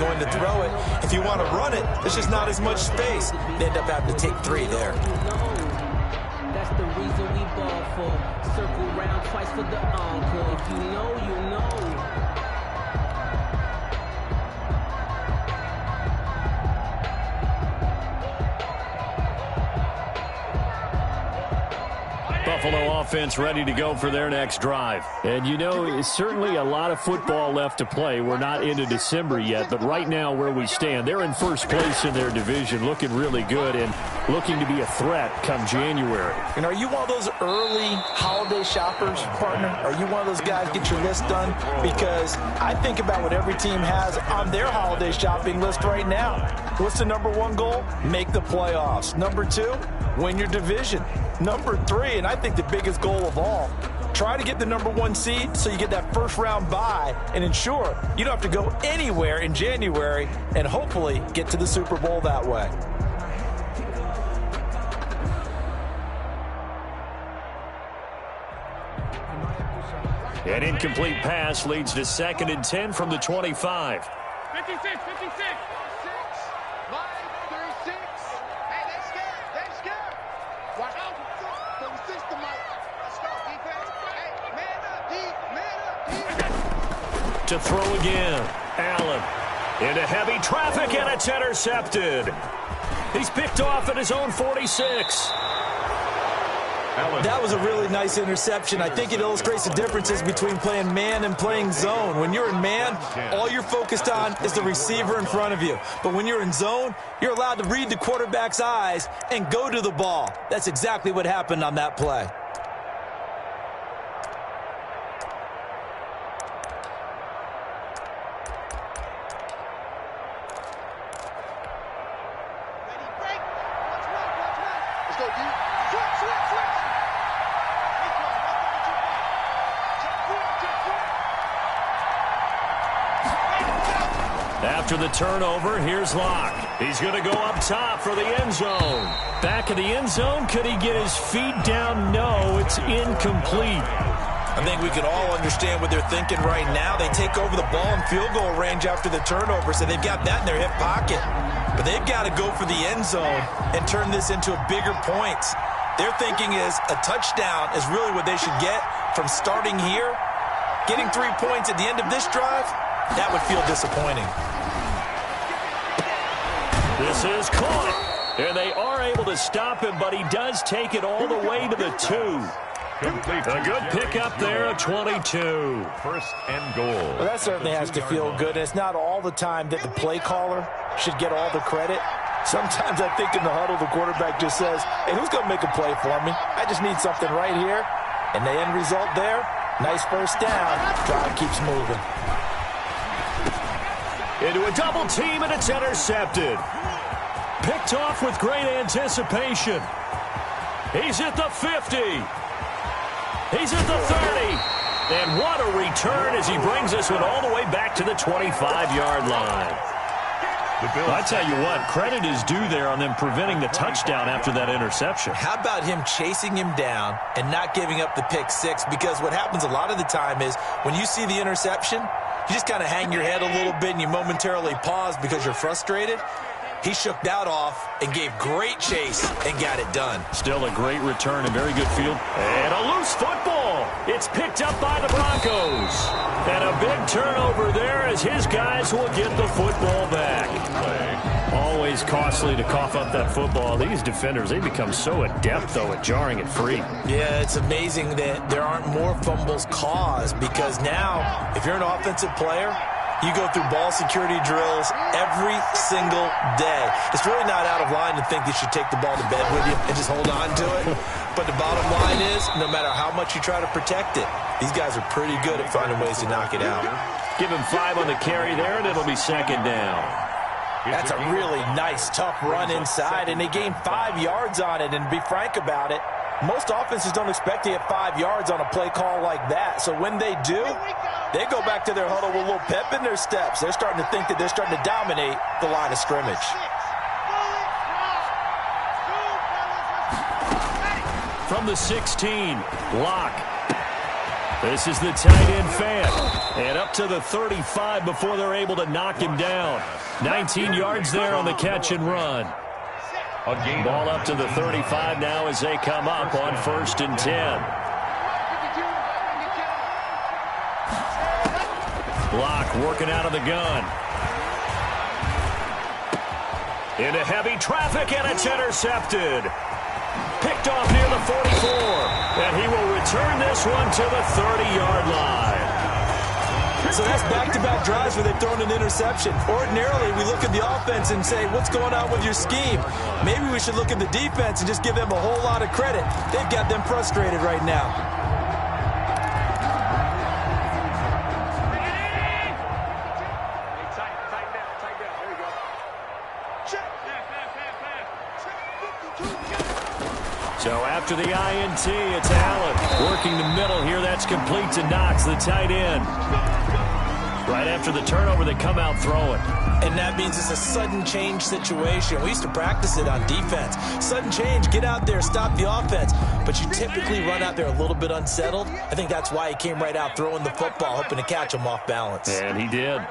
going to throw it. If you want to run it, there's just not as much space. They end up having to take 3 there. That's the reason we ball for. Circle round twice for the encore. If you know, you know. Buffalo offense ready to go for their next drive. And, you know, it's certainly a lot of football left to play. We're not into December yet, but right now where we stand, they're in first place in their division, looking really good and looking to be a threat come January. And are you one of those early holiday shoppers, partner? Are you one of those guys get your list done? Because I think about what every team has on their holiday shopping list right now. What's the number 1 goal? Make the playoffs. Number 2, win your division. Number 3, and I think the biggest goal of all, try to get the number 1 seed so you get that first round bye and ensure you don't have to go anywhere in January and hopefully get to the Super Bowl that way. An incomplete pass leads to 2nd and 10 from the 25. 56. To throw again. Allen into heavy traffic, and it's intercepted. He's picked off at his own 46. That was a really nice interception. I think it illustrates the differences between playing man and playing zone. When you're in man, all you're focused on is the receiver in front of you. But when you're in zone, you're allowed to read the quarterback's eyes and go to the ball. That's exactly what happened on that play. After the turnover, here's Locke. He's going to go up top for the end zone. Back of the end zone, could he get his feet down? No, it's incomplete. I think we can all understand what they're thinking right now. They take over the ball in field goal range after the turnover, so they've got that in their hip pocket. But they've got to go for the end zone and turn this into bigger points. Their thinking is a touchdown is really what they should get from starting here. Getting 3 points at the end of this drive, that would feel disappointing. This is caught, and they are able to stop him, but he does take it all the way to the 2. A good pickup there at 22. First and goal. Well, that certainly has to feel good. It's not all the time that the play caller should get all the credit. Sometimes I think in the huddle, the quarterback just says, hey, who's going to make a play for me? I just need something right here. And the end result there, nice first down. Drive keeps moving. Into a double team, and it's intercepted. Picked off with great anticipation. He's at the 50. He's at the 30. And what a return as he brings this one all the way back to the 25-yard line. I tell you what, credit is due there on them preventing the touchdown after that interception. How about him chasing him down and not giving up the pick 6? Because what happens a lot of the time is when you see the interception, you just kind of hang your head a little bit and you momentarily pause because you're frustrated. He shook that off and gave great chase and got it done. Still a great return, a very good field. And a loose football. It's picked up by the Broncos. And a big turnover there as his guys will get the football back. Always costly to cough up that football. These defenders, they become so adept, though, at jarring it free. Yeah, it's amazing that there aren't more fumbles caused because now, if you're an offensive player, you go through ball security drills every single day. It's really not out of line to think you should take the ball to bed with you and just hold on to it. But the bottom line is, no matter how much you try to protect it, these guys are pretty good at finding ways to knock it out. Give him 5 on the carry there, and it'll be 2nd down. That's a really nice, tough run inside, and they gained 5 yards on it. And to be frank about it, most offenses don't expect to get 5 yards on a play call like that. So when they do, they go back to their huddle with a little pep in their steps. They're starting to think that they're starting to dominate the line of scrimmage. From the 16, Locke. This is the tight end Fant. And up to the 35 before they're able to knock him down. 19 yards there on the catch and run. Ball up to the 35 now as they come up on 1st and 10. Block working out of the gun. Into heavy traffic, and it's intercepted. Picked off near the 44, and he will return this one to the 30-yard line. So that's back-to-back drives where they've thrown an interception. Ordinarily, we look at the offense and say, what's going on with your scheme? Maybe we should look at the defense and just give them a whole lot of credit. They've got them frustrated right now. So after the INT, it's Allen working the middle here. That's complete to Knox, the tight end. Right after the turnover, they come out throwing. And that means it's a sudden change situation. We used to practice it on defense. Sudden change, get out there, stop the offense. But you typically run out there a little bit unsettled. I think that's why he came right out throwing the football, hoping to catch him off balance. And he did.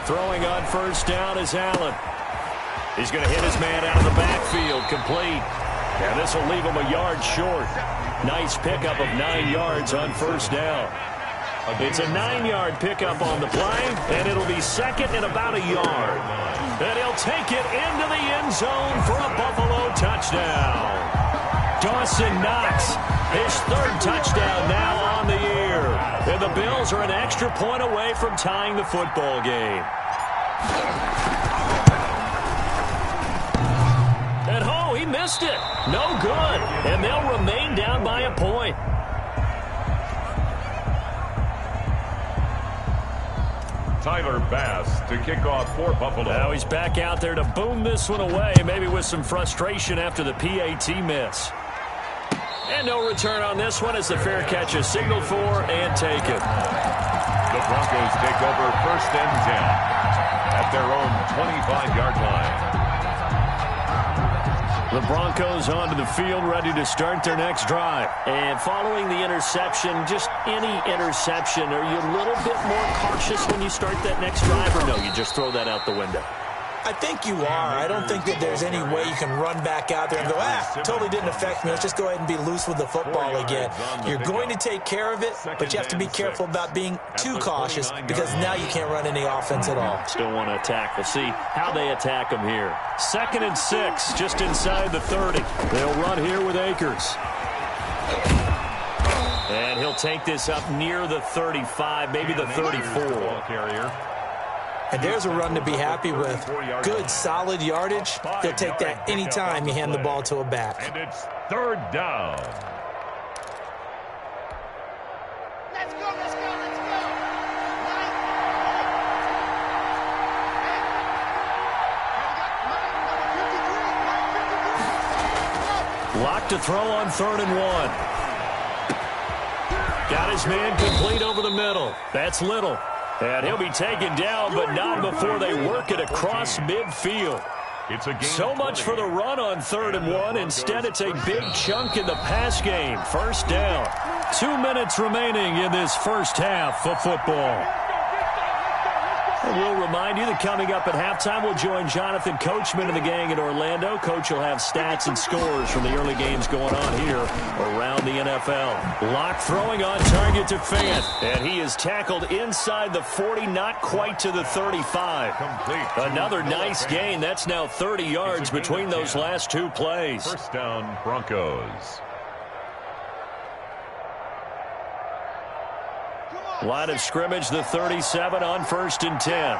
Throwing on 1st down is Allen. He's going to hit his man out of the backfield, complete. And this will leave him a yard short. Nice pickup of 9 yards on 1st down. It's a 9-yard pickup on the play, and it'll be 2nd and about a yard. And he'll take it into the end zone for a Buffalo touchdown. Dawson Knox, his 3rd touchdown now on the year. And the Bills are an extra point away from tying the football game. And oh, he missed it. No good. And they'll remain down by a point. Tyler Bass to kick off for Buffalo. Now he's back out there to boom this one away, maybe with some frustration after the PAT miss. And no return on this one as the fair catch is signaled for and taken. The Broncos take over 1st and 10 at their own 25-yard line. The Broncos onto the field, ready to start their next drive. And following the interception, just any interception, are you a little bit more cautious when you start that next drive, or no, you just throw that out the window? I think you are. I don't think that there's any way you can run back out there and go, totally didn't affect me. Let's just go ahead and be loose with the football again. You're going to take care of it, but you have to be careful about being too cautious because now you can't run any offense at all. Still want to attack. We'll see how they attack them here. 2nd and 6, just inside the 30. They'll run here with Akers. And he'll take this up near the 35, maybe the 34. Carrier. And there's a run to be happy with. Good, solid yardage. He'll take that anytime you hand the ball to a back. And it's 3rd down. Let's go, let's go, let's go. Lock to throw on 3rd and 1. Got his man complete over the middle. That's Little. And he'll be taken down, but not before they work it across midfield. So much for the run on 3rd and 1. Instead, it's a big chunk in the pass game. 1st down. 2 minutes remaining in this first half of football. And we'll remind you that coming up at halftime, we'll join Jonathan Coachman and the gang in Orlando. Coach will have stats and scores from the early games going on here around the NFL. Lock throwing on target to Fant. And he is tackled inside the 40, not quite to the 35. Another nice gain. That's now 30 yards between those last 2 plays. 1st down, Broncos. Line of scrimmage, the 37 on 1st and 10.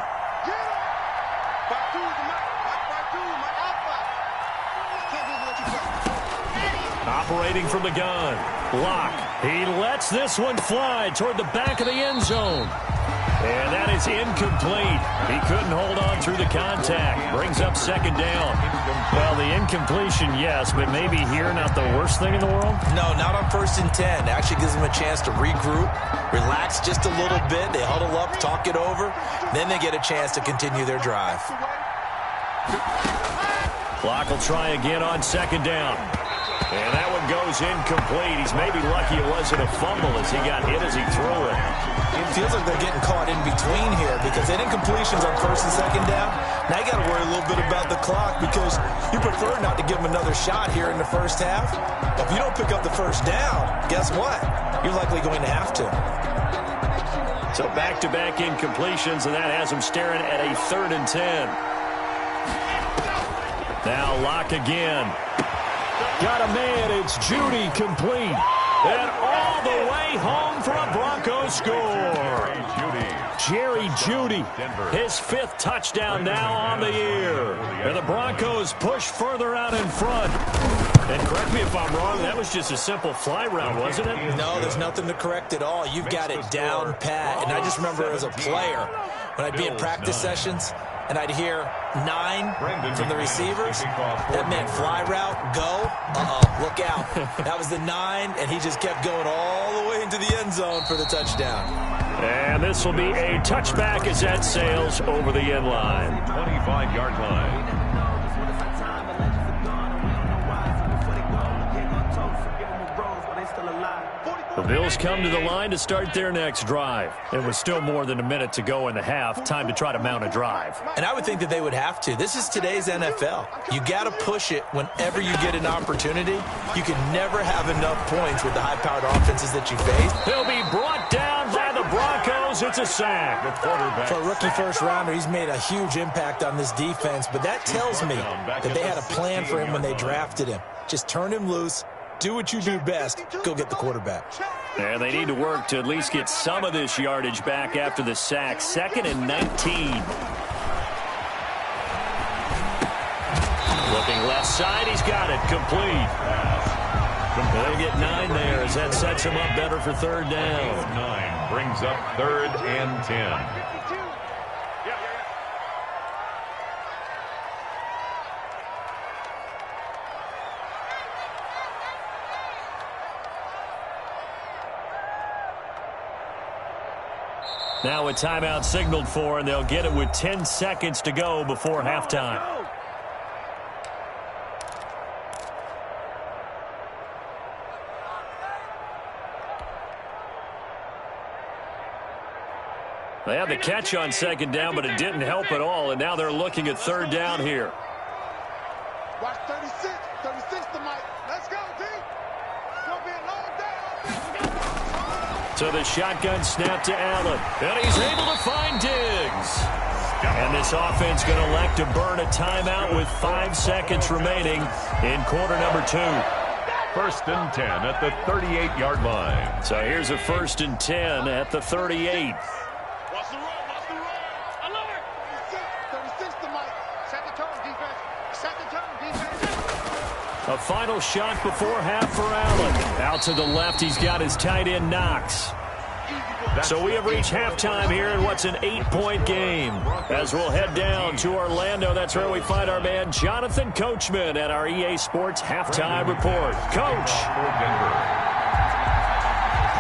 Operating from the gun. Lock. He lets this one fly toward the back of the end zone. And that is incomplete. He couldn't hold on through the contact. Brings up 2nd down. Well, the incompletion, yes, but maybe here not the worst thing in the world? No, not on 1st and 10. Actually gives them a chance to regroup, relax just a little bit. They huddle up, talk it over. Then they get a chance to continue their drive. Clock will try again on 2nd down. And that one goes incomplete. He's maybe lucky it wasn't a fumble as he got hit as he threw it. It feels like they're getting caught in between here because they did incompletions on first and second down. Now you got to worry a little bit about the clock because you prefer not to give them another shot here in the first half. But if you don't pick up the first down, guess what? You're likely going to have to. So back-to-back incompletions, and that has them staring at a 3rd and 10. Now Locke again. Got a man, it's Judy complete. And all the way home for a Broncos score. Jerry Judy, his 5th touchdown now on the year. And the Broncos push further out in front. And correct me if I'm wrong, that was just a simple fly route, wasn't it? No, there's nothing to correct at all. You've got it down pat. And I just remember as a player, when I'd be in practice sessions, and I'd hear 9 from the receivers. That meant fly route, go. Look out. That was the 9, and he just kept going all the way into the end zone for the touchdown. And this will be a touchback as that sails over the end line. 25-yard line. The Bills come to the line to start their next drive. And with still more than a minute to go in the half, time to try to mount a drive. And I would think that they would have to. This is today's NFL. You got to push it whenever you get an opportunity. You can never have enough points with the high-powered offenses that you face. He'll be brought down by the Broncos. It's a sack. For a rookie first-rounder, he's made a huge impact on this defense. But that tells me that they had a plan for him when they drafted him. Just turn him loose. Do what you do best. Go get the quarterback. And they need to work to at least get some of this yardage back after the sack. 2nd and 19. Looking left side. He's got it. Complete. They get 9 there as that sets him up better for 3rd down. 9 brings up 3rd and 10. Now a timeout signaled for, and they'll get it with 10 seconds to go before halftime. They had the catch on 2nd down, but it didn't help at all, and now they're looking at 3rd down here. Watch 36. 36 to Mike. Let's go, D. It's going to be a long day. So the shotgun snap to Allen. And he's able to find Diggs. And this offense going to elect to burn a timeout with 5 seconds remaining in quarter number 2. 1st and 10 at the 38-yard line. So here's a 1st and 10 at the 38. Watch the run. Watch the run. I love it. 36 to Mike. Set the tone, defense. Set the tone, defense. A final shot before half for Allen. Out to the left, he's got his tight end Knox. So we have reached halftime here in what's an 8-point game. As we'll head down to Orlando, that's where we find our man Jonathan Coachman at our EA Sports Halftime Report. Coach.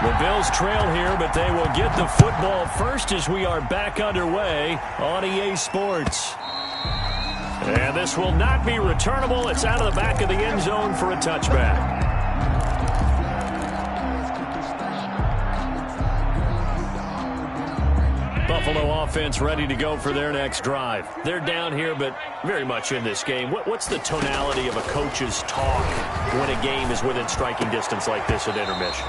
The Bills trail here, but they will get the football first as we are back underway on EA Sports. And this will not be returnable. It's out of the back of the end zone for a touchback. Buffalo offense ready to go for their next drive. They're down here, but very much in this game. What's the tonality of a coach's talk when a game is within striking distance like this at intermission?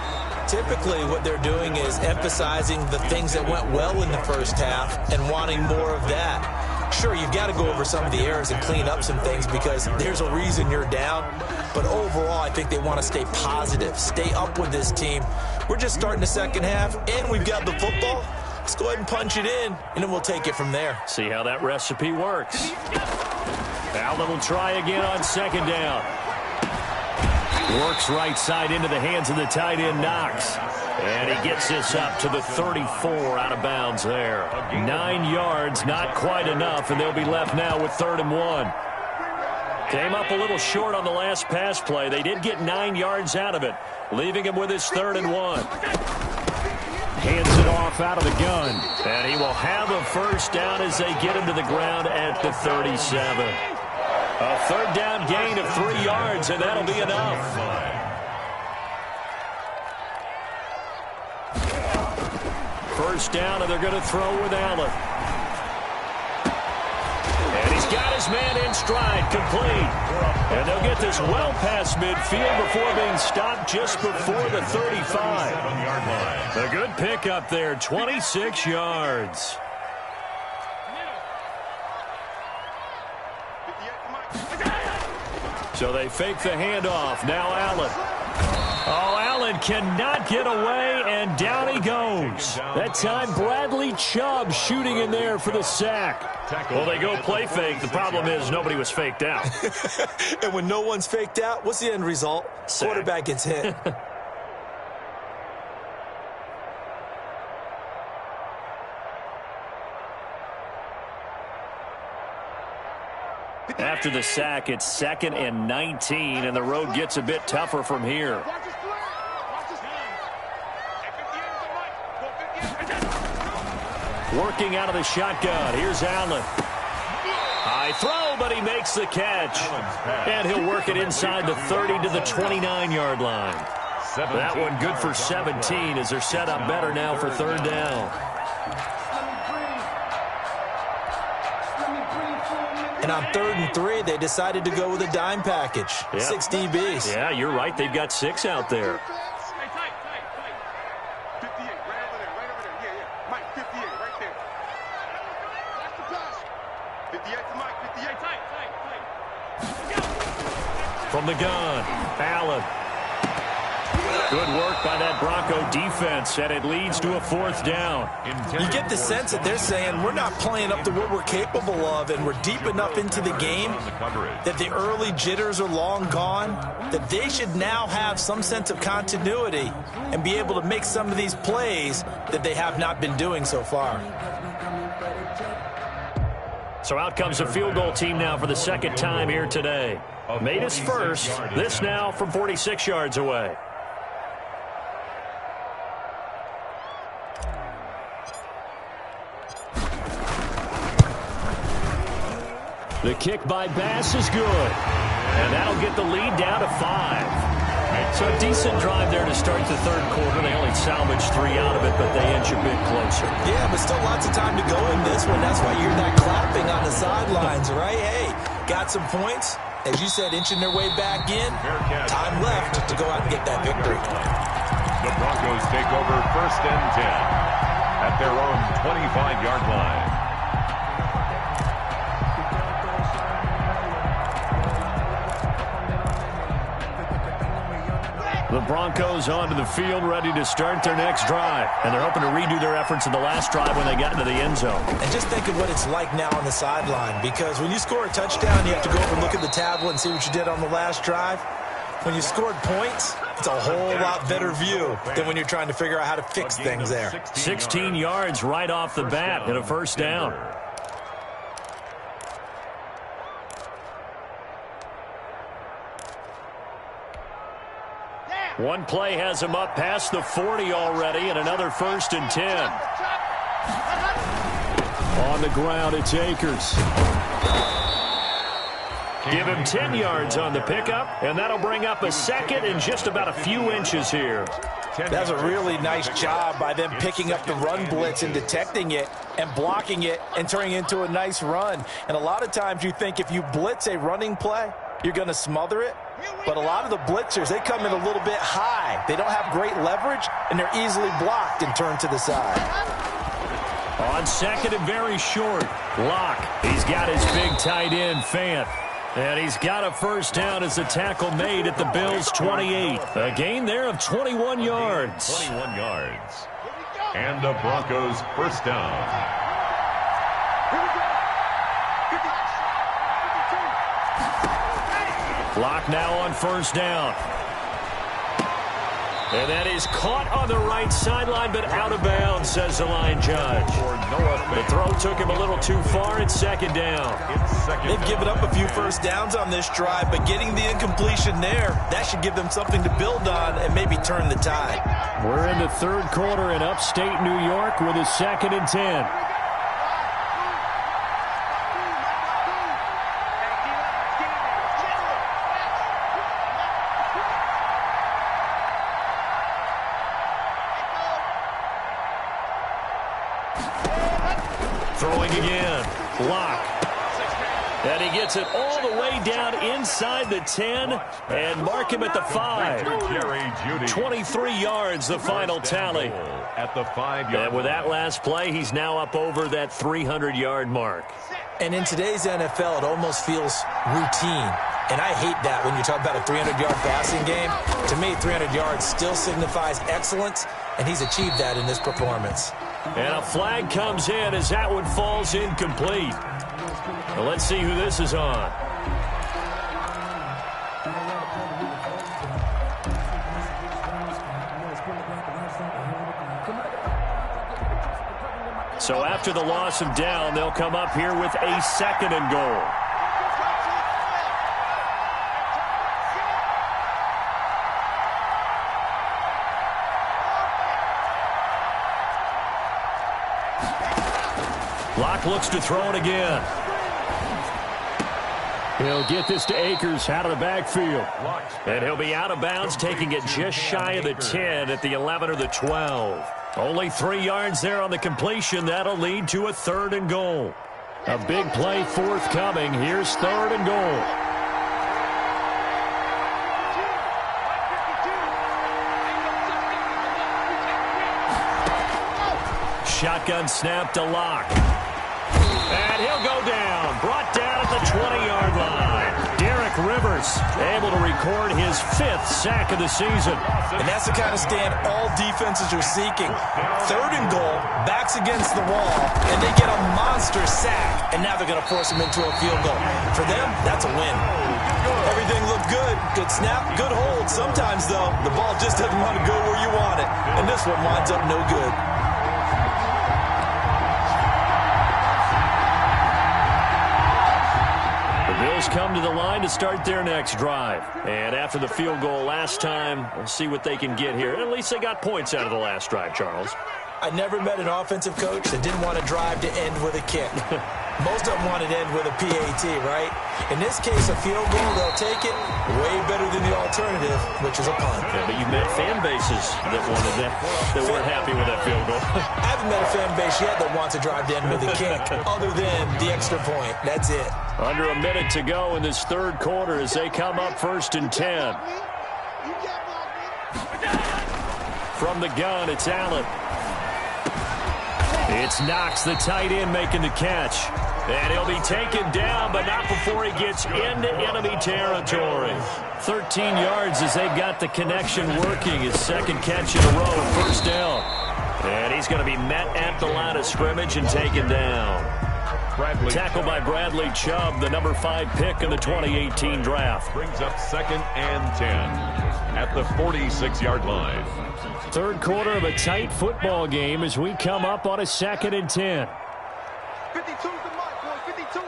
Typically, what they're doing is emphasizing the things that went well in the first half and wanting more of that. Sure, you've got to go over some of the errors and clean up some things because there's a reason you're down. But overall, I think they want to stay positive, stay up with this team. We're just starting the second half, and we've got the football. Let's go ahead and punch it in, and then we'll take it from there. See how that recipe works. Allen will try again on 2nd down. Works right side into the hands of the tight end Knox. And he gets this up to the 34 out of bounds there. 9 yards, not quite enough, and they'll be left now with 3rd and 1. Came up a little short on the last pass play. They did get 9 yards out of it, leaving him with his 3rd and 1. Hands it off out of the gun. And he will have a first down as they get him to the ground at the 37. A third down gain of 3 yards, and that'll be enough. First down, and they're going to throw with Allen. And he's got his man in stride, complete. And they'll get this well past midfield before being stopped just before the 35. A good pickup there, 26 yards. So they fake the handoff. Now Allen. Oh, Allen cannot get away, and down he goes. That time, Bradley Chubb shooting in there for the sack. Well, they go play fake. The problem is nobody was faked out. And when no one's faked out, what's the end result? Sack. Quarterback gets hit. After the sack, it's 2nd and 19, and the road gets a bit tougher from here. Working out of the shotgun. Here's Allen. High throw, but he makes the catch. And he'll work it inside the 30 to the 29-yard line. That one good for 17 as they're set up better now for third down. And on 3rd and 3, they decided to go with a dime package. Yep. 6 DBs. Yeah, you're right. They've got 6 out there. From the gun, Allen. Good work by that Bronco defense, and it leads to a 4th down. You get the sense that they're saying we're not playing up to what we're capable of, and we're deep enough into the game that the early jitters are long gone, that they should now have some sense of continuity and be able to make some of these plays that they have not been doing so far. So out comes a field goal team now for the 2nd time here today. Made his first. This now from 46 yards away. The kick by Bass is good. And that'll get the lead down to 5. So a decent drive there to start the 3rd quarter. They only salvaged 3 out of it, but they inch a bit closer. Yeah, but still lots of time to go in this one. That's why you're that clapping on the sidelines, right? Hey, got some points. As you said, inching their way back in. Time left to go out and get that victory. The Broncos take over 1st and 10 at their own 25-yard line. The Broncos onto the field, ready to start their next drive. And they're hoping to redo their efforts in the last drive when they got into the end zone. And just think of what it's like now on the sideline, because when you score a touchdown, you have to go over and look at the tablet and see what you did on the last drive. When you scored points, it's a whole lot better view than when you're trying to figure out how to fix things there. 16 yards right off the bat and a first down. One play has him up past the 40 already, and another 1st and 10. On the ground, it's Akers. Give him 10 yards on the pickup, and that'll bring up a 2nd and just about a few inches here. That's a really nice job by them picking up the run blitz and detecting it and blocking it and turning it into a nice run. And a lot of times you think if you blitz a running play, you're going to smother it. But a lot of the blitzers, they come in a little bit high. They don't have great leverage, and they're easily blocked and turned to the side. On 2nd and very short, Locke. He's got his big tight end, Fant. And he's got a first down as the tackle made at the Bills' 28. A gain there of 21 yards. 21 yards. And the Broncos' first down. Locke now on first down. And that is caught on the right sideline, but out of bounds, says the line judge. The throw took him a little too far. It's 2nd down. They've given up a few first downs on this drive, but getting the incompletion there, that should give them something to build on and maybe turn the tide. We're in the 3rd quarter in upstate New York with a 2nd and 10. Throwing again. Block. And he gets it all the way down inside the 10 and mark him at the 5. 23 yards, the final tally. At the 5-yard And with that last play, he's now up over that 300-yard mark. And in today's NFL, it almost feels routine. And I hate that when you talk about a 300-yard passing game. To me, 300 yards still signifies excellence, and he's achieved that in this performance. And a flag comes in as that one falls incomplete. Well, let's see who this is on. So after the loss of down, they'll come up here with a 2nd and goal. Locke looks to throw it again. He'll get this to Akers out of the backfield. And he'll be out of bounds, taking it just shy of the 10 at the 11 or the 12. Only 3 yards there on the completion. That'll lead to a 3rd and goal. A big play forthcoming. Here's 3rd and goal. Shotgun snap to Locke. And he'll go down. Brought down at the 20-yard line. Derek Rivers able to record his 5th sack of the season. And that's the kind of stand all defenses are seeking. 3rd and goal, backs against the wall, and they get a monster sack. And now they're going to force him into a field goal. For them, that's a win. Everything looked good. Good snap, good hold. Sometimes, though, the ball just doesn't want to go where you want it. And this one winds up no good. Bills come to the line to start their next drive. And after the field goal last time, we'll see what they can get here. At least they got points out of the last drive, Charles. I never met an offensive coach that didn't want a drive to end with a kick. Most of them want it to end with a PAT, right? In this case, a field goal, they'll take it way better than the alternative, which is a punt. Yeah, but you've met fan bases that wanted that weren't happy with that field goal. I haven't met a fan base yet that wants a drive to end with a kick, other than the extra point. That's it. Under a minute to go in this 3rd quarter as they come up 1st and 10. From the gun, it's Allen. It's Knox, the tight end, making the catch. And he'll be taken down, but not before he gets into enemy territory. 13 yards as they've got the connection working. His 2nd catch in a row, 1st down. And he's going to be met at the line of scrimmage and taken down. Tackled by Bradley Chubb, the number 5 pick in the 2018 draft. Brings up 2nd and 10 at the 46-yard line. 3rd quarter of a tight football game as we come up on a 2nd and 10. 52's the mark, boys. 52.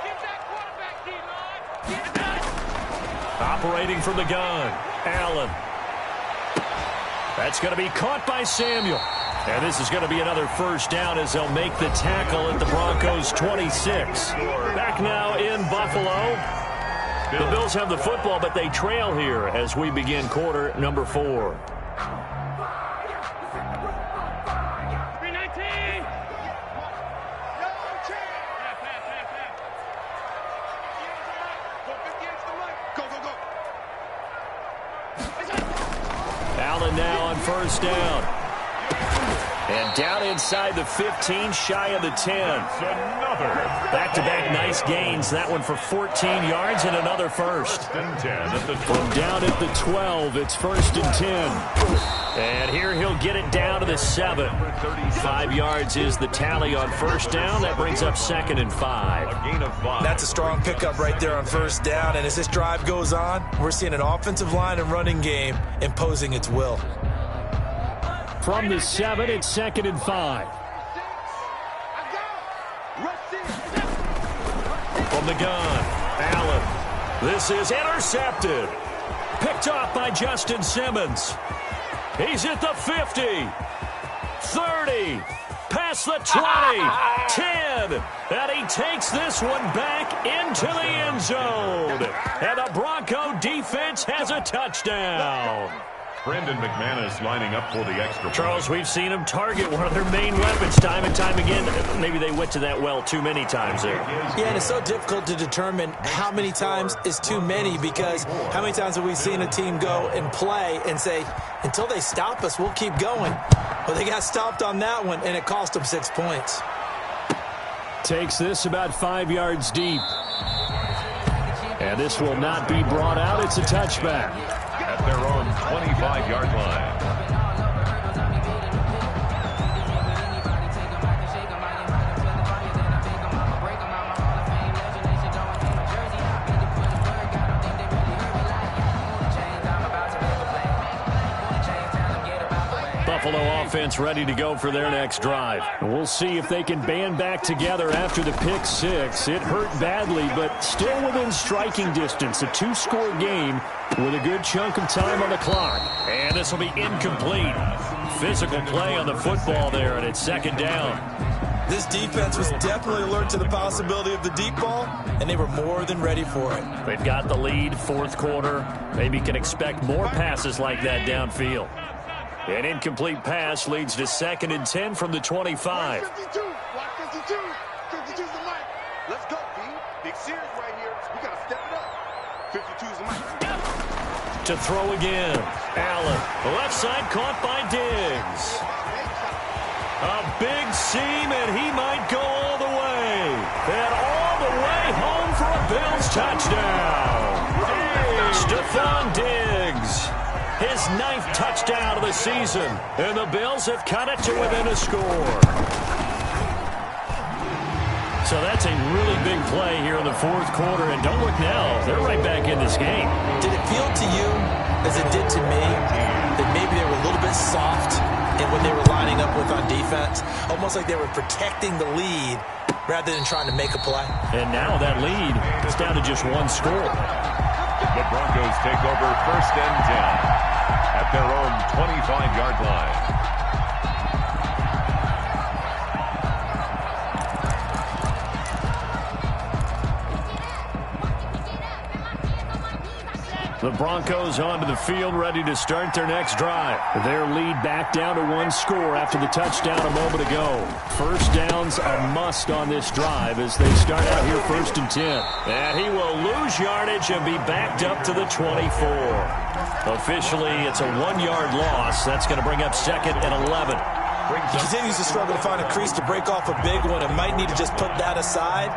Get that quarterback, D-line. Get that. Operating from the gun, Allen. That's going to be caught by Samuel. And this is going to be another 1st down as they'll make the tackle at the Broncos' 26. Back now in Buffalo. The Bills have the football, but they trail here as we begin quarter number 4. Allen now on 1st down. And down inside the 15, shy of the 10. Another. Back-to-back nice gains. That one for 14 yards and another 1st. From down at the 12, it's 1st and 10. And here he'll get it down to the 7. 5 yards is the tally on 1st down. That brings up 2nd and 5. A gain of 5. That's a strong pickup right there on 1st down. And as this drive goes on, we're seeing an offensive line and running game imposing its will. From the 7, it's 2nd and 5. From the gun, Allen. This is intercepted. Picked off by Justin Simmons. He's at the 50. 30. Past the 20. 10. And he takes this one back into the end zone. And the Bronco defense has a touchdown. Brendan McManus lining up for the extra. Charles, we've seen him target one of their main weapons time and time again. Maybe they went to that well too many times there. Yeah, and it's so difficult to determine how many times is too many, because how many times have we seen a team go and play and say, until they stop us, we'll keep going. Well, they got stopped on that one, and it cost them 6 points. Takes this about 5 yards deep. And this will not be brought out. It's a touchback. At their own 25-yard line. Buffalo offense ready to go for their next drive. We'll see if they can band back together after the pick six. It hurt badly, but still within striking distance. A two-score game with a good chunk of time on the clock. And this will be incomplete. Physical play on the football there, and it's second down. This defense was definitely alert to the possibility of the deep ball, and they were more than ready for it. They've got the lead, fourth quarter. Maybe can expect more passes like that downfield. An incomplete pass leads to 2nd and 10 from the 25. 52. Watch 52. 52's the mic. Let's go, B. Big series right here. We got to step it up. 52's the mic. To throw again. Allen. Left side caught by Diggs. A big seam, and he might go all the way. And all the way home for a Bills touchdown. Stephon Diggs. His 9th touchdown of the season. And the Bills have cut it to within a score. So that's a really big play here in the fourth quarter. And don't look now. They're right back in this game. Did it feel to you, as it did to me, that maybe they were a little bit soft in what they were lining up with on defense? Almost like they were protecting the lead rather than trying to make a play. And now that lead is down to just one score. The Broncos take over 1st and 10 at their own 25-yard line. The Broncos onto the field, ready to start their next drive. Their lead back down to one score after the touchdown a moment ago. First down's a must on this drive as they start out here 1st and 10. And he will lose yardage and be backed up to the 24. Officially, it's a 1-yard loss. That's going to bring up 2nd and 11. He continues to struggle to find a crease to break off a big one, and might need to just put that aside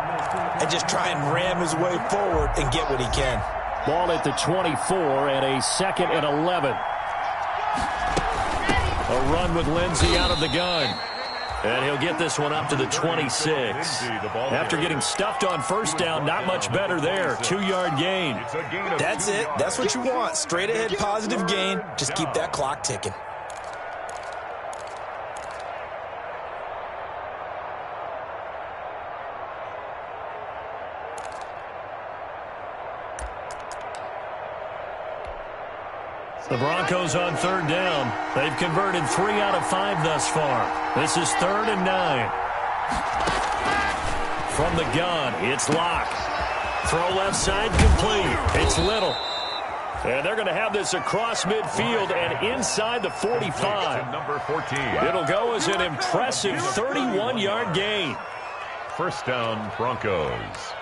and just try and ram his way forward and get what he can. Ball at the 24 and a 2nd and 11. A run with Lindsey out of the gun. And he'll get this one up to the 26. After getting stuffed on first down, not much better there. 2-yard gain. That's it. That's what you want. Straight ahead, positive gain. Just keep that clock ticking. The Broncos on 3rd down. They've converted 3 out of 5 thus far. This is 3rd and 9. From the gun, it's Locke. Throw left side complete. It's Little. And they're going to have this across midfield and inside the 45. Number 14. It'll go as an impressive 31-yard gain. First down, Broncos.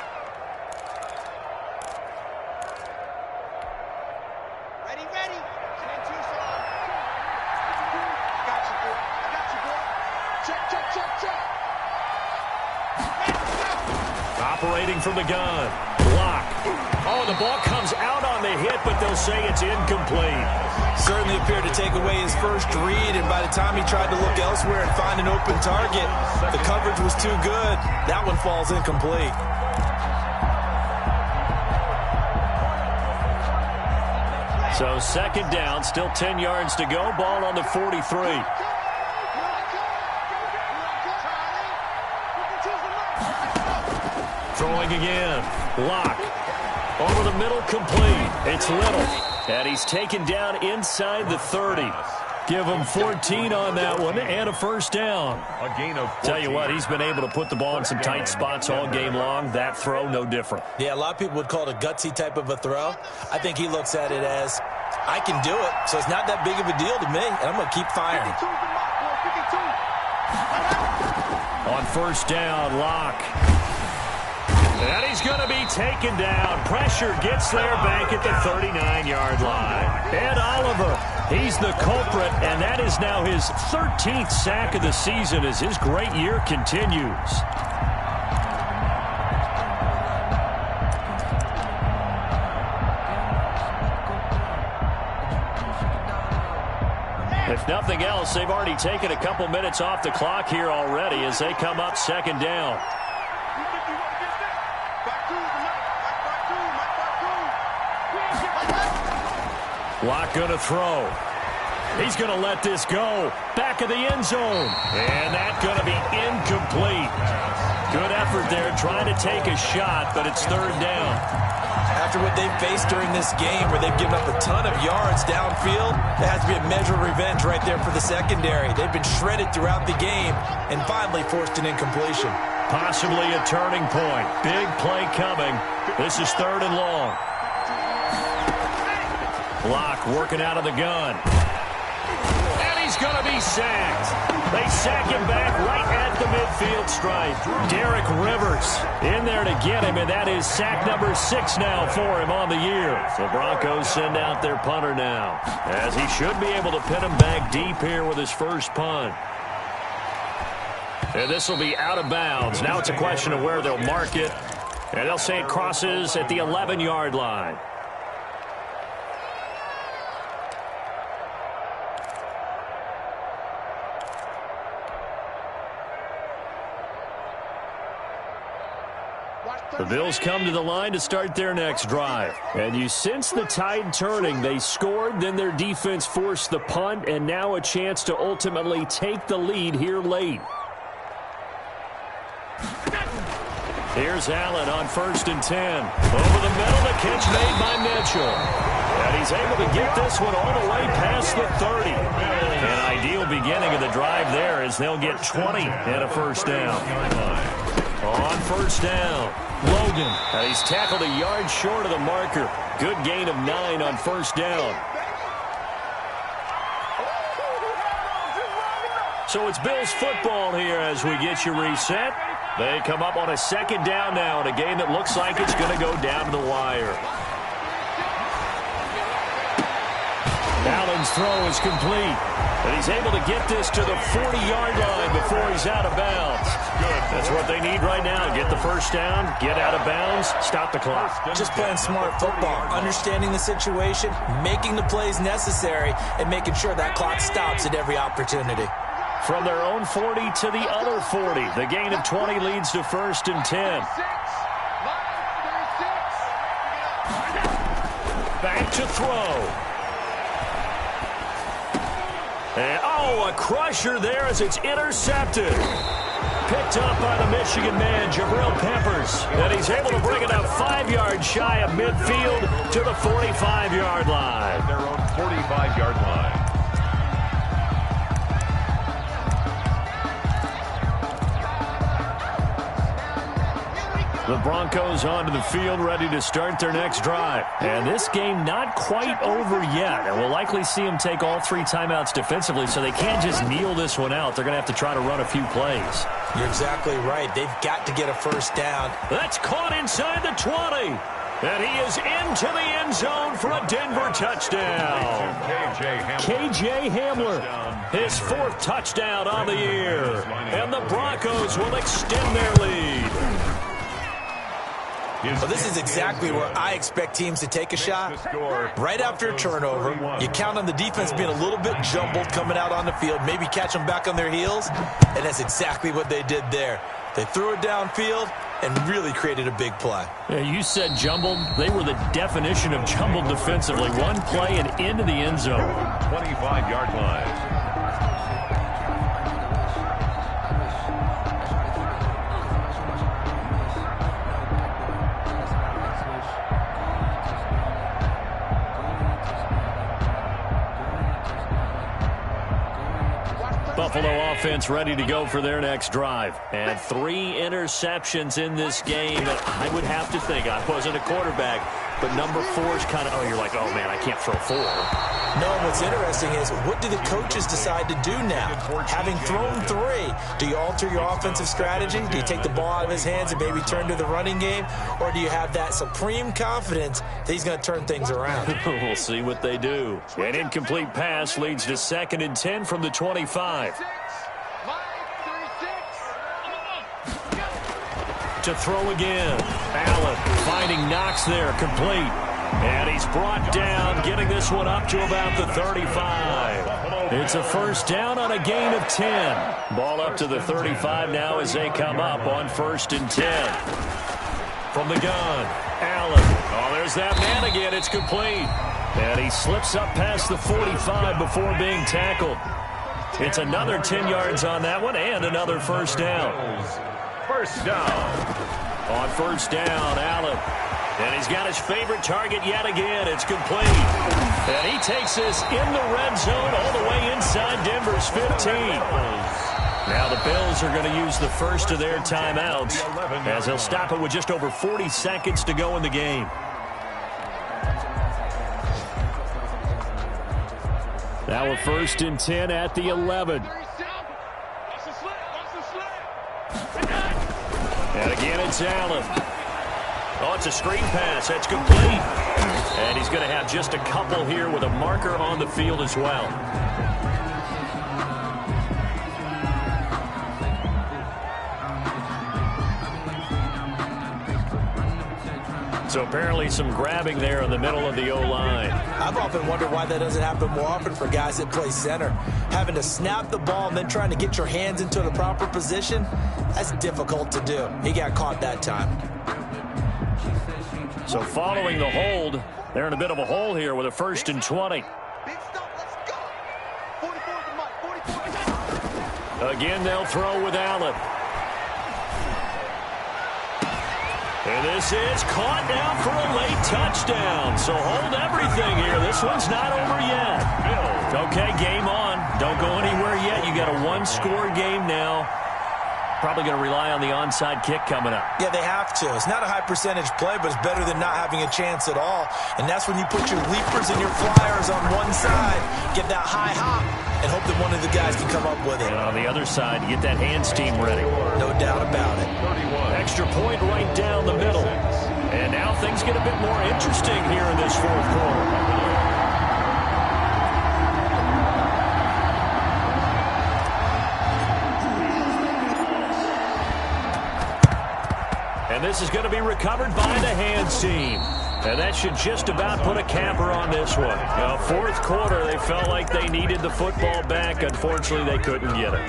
Operating from the gun. Block. Oh, the ball comes out on the hit, but they'll say it's incomplete. Certainly appeared to take away his first read, and by the time he tried to look elsewhere and find an open target, the coverage was too good. That one falls incomplete. So 2nd down, still 10 yards to go. Ball on the 43. Throwing again. Lock. Over the middle, complete. It's Little. And he's taken down inside the 30. Give him 14 on that one and a first down. A gain of 14. Tell you what, he's been able to put the ball in some tight spots all game long. That throw, no different. Yeah, a lot of people would call it a gutsy type of a throw. I think he looks at it as I can do it, so it's not that big of a deal to me, and I'm going to keep firing. 52's the mark, boy, 52. On first down, Locke. And he's going to be taken down. Pressure gets there back at the 39-yard line. Ed Oliver, he's the culprit, and that is now his 13th sack of the season as his great year continues. If nothing else, they've already taken a couple minutes off the clock here already as they come up second down. Locke going to throw. He's going to let this go. Back of the end zone. And that's going to be incomplete. Good effort there trying to take a shot, but it's third down. After what they've faced during this game where they've given up a ton of yards downfield, there has to be a measure of revenge right there for the secondary. They've been shredded throughout the game and finally forced an incompletion. Possibly a turning point. Big play coming. This is third and long. Locke working out of the gun. And he's going to be sacked. They sack him back right at the midfield stripe. Derek Rivers in there to get him, and that is sack number 6 now for him on the year. The Broncos send out their punter now, as he should be able to pin him back deep here with his first punt. And this will be out of bounds. Now it's a question of where they'll mark it, and they'll say it crosses at the 11-yard line. The Bills come to the line to start their next drive. And you sense the tide turning. They scored, then their defense forced the punt, and now a chance to ultimately take the lead here late. Here's Allen on 1st and 10. Over the middle, the catch made by Mitchell. And he's able to get this one all the way past the 30. An ideal beginning of the drive there as they'll get 20 and a first down. On first down, Logan. And he's tackled a yard short of the marker. Good gain of 9 on first down. So it's Bills football here as we get you reset. They come up on a second down now in a game that looks like it's going to go down to the wire. Allen's throw is complete. And he's able to get this to the 40-yard line before he's out of bounds. Good. That's what they need right now. Get the first down, get out of bounds, stop the clock. Just playing smart football, understanding the situation, making the plays necessary, and making sure that clock stops at every opportunity. From their own 40 to the other 40. The gain of 20 leads to 1st and 10. Back to throw. And, a crusher there as it's intercepted. Picked up by the Michigan man, Jabril Peppers. And he's able to bring it up 5 yards shy of midfield to the 45-yard line. Their own 45-yard line. The Broncos onto the field, ready to start their next drive. And this game not quite over yet. And we'll likely see them take all 3 timeouts defensively, so they can't just kneel this one out. They're going to have to try to run a few plays. You're exactly right. They've got to get a first down. That's caught inside the 20. And he is into the end zone for a Denver touchdown. KJ Hamler, his 4th touchdown on the year. And the Broncos will extend their lead. Well, this is exactly where I expect teams to take a shot. Right after a turnover, you count on the defense being a little bit jumbled coming out on the field, maybe catch them back on their heels, and that's exactly what they did there. They threw it downfield and really created a big play. Yeah, you said jumbled. They were the definition of jumbled defensively. One play and into the end zone. 25-yard line. Buffalo offense ready to go for their next drive. And 3 interceptions in this game. I would have to think, I wasn't a quarterback, but number 4 is kind of, oh, you're like, oh, man, I can't throw 4. No, what's interesting is, what do the coaches decide to do now? Having thrown 3, do you alter your offensive strategy? Do you take the ball out of his hands and maybe turn to the running game? Or do you have that supreme confidence that he's going to turn things around? We'll see what they do. An incomplete pass leads to 2nd and 10 from the 25. To throw again. Allen finding Knox there, complete. And he's brought down, getting this one up to about the 35. It's a first down on a gain of 10. Ball up to the 35 now as they come up on 1st and 10. From the gun, Allen. Oh, there's that man again. It's complete. And he slips up past the 45 before being tackled. It's another 10 yards on that one and another first down. First down. On first down, Allen. And he's got his favorite target yet again. It's complete. And he takes this in the red zone all the way inside Denver's 15. Now the Bills are going to use the first of their timeouts as they'll stop it with just over 40 seconds to go in the game. Now a 1st and 10 at the 11. And again, it's Allen. Oh, it's a screen pass. That's complete. And he's going to have just a couple here with a marker on the field as well. So apparently some grabbing there in the middle of the O-line. I've often wondered why that doesn't happen more often for guys that play center. Having to snap the ball and then trying to get your hands into the proper position, that's difficult to do. He got caught that time. So following the hold, they're in a bit of a hole here with a 1st and 20. Again, they'll throw with Allen. And this is caught now for a late touchdown. So hold everything here. This one's not over yet. Okay, game on. Don't go anywhere yet. You got a 1-score game now. Probably going to rely on the onside kick coming up. Yeah, they have to. It's not a high percentage play, but it's better than not having a chance at all. And that's when you put your leapers and your flyers on one side, get that high hop, and hope that one of the guys can come up with it. And on the other side, you get that hands team ready. No doubt about it. Extra point right down the middle. And now things get a bit more interesting here in this 4th quarter. And this is going to be recovered by the hands team. And that should just about put a capper on this one. 4th quarter, they felt like they needed the football back. Unfortunately, they couldn't get it.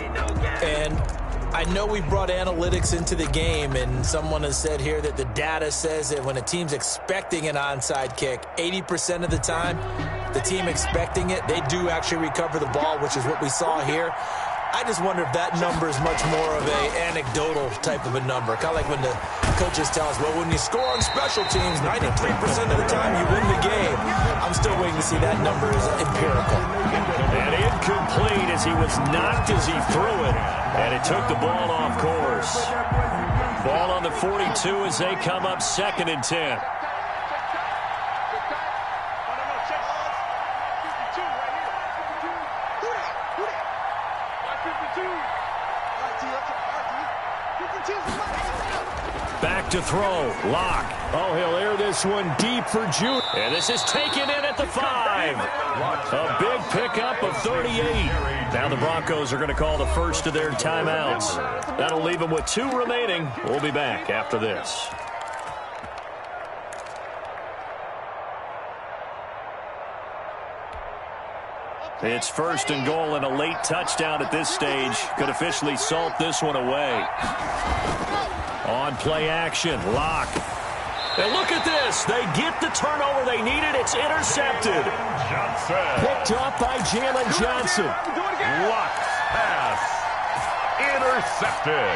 And I know we brought analytics into the game, and someone has said here that the data says that when a team's expecting an onside kick, 80% of the time, the team expecting it, they do actually recover the ball, which is what we saw here. I just wonder if that number is much more of a anecdotal type of a number. Kind of like when the coaches tell us, well, when you score on special teams, 93% of the time you win the game. I'm still waiting to see that number is empirical. And incomplete as he was knocked as he threw it. And it took the ball off course. Ball on the 42 as they come up 2nd and 10. Back to throw. Lock. Oh, he'll air this one deep for June. And this is taken in at the 5. A big pickup of 38. Now the Broncos are going to call the first of their timeouts. That'll leave them with 2 remaining. We'll be back after this. It's 1st and goal, and a late touchdown at this stage could officially salt this one away. On play action, Lock. And look at this. They get the turnover they needed. It's intercepted. Johnson. Picked off by Jalen Johnson. Lock's pass. Intercepted.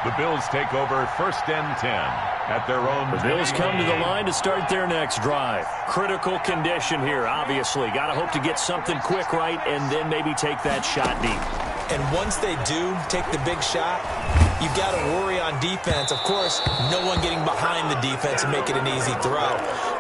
The Bills take over 1st and 10 at their own. The Bills come to the line to start their next drive. Critical condition here, obviously. Got to hope to get something quick right and then maybe take that shot deep. And once they do take the big shot, you've got to worry on defense. Of course, no one getting behind the defense and make it an easy throw.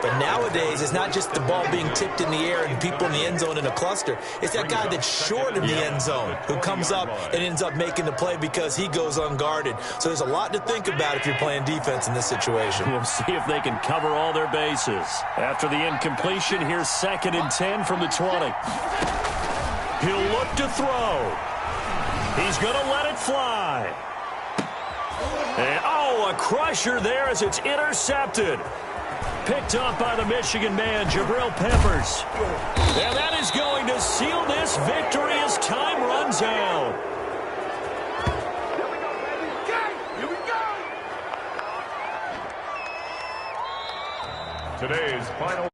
But nowadays, it's not just the ball being tipped in the air and people in the end zone in a cluster. It's that guy that's short in the end zone who comes up and ends up making the play because he goes unguarded. So there's a lot to think about if you're playing defense in this situation. We'll see if they can cover all their bases. After the incompletion, here's 2nd and 10 from the 20. He'll look to throw. He's going to let it fly. And, oh, a crusher there as it's intercepted. Picked up by the Michigan man, Jabril Peppers. And that is going to seal this victory as time runs out. Here we go. Today's final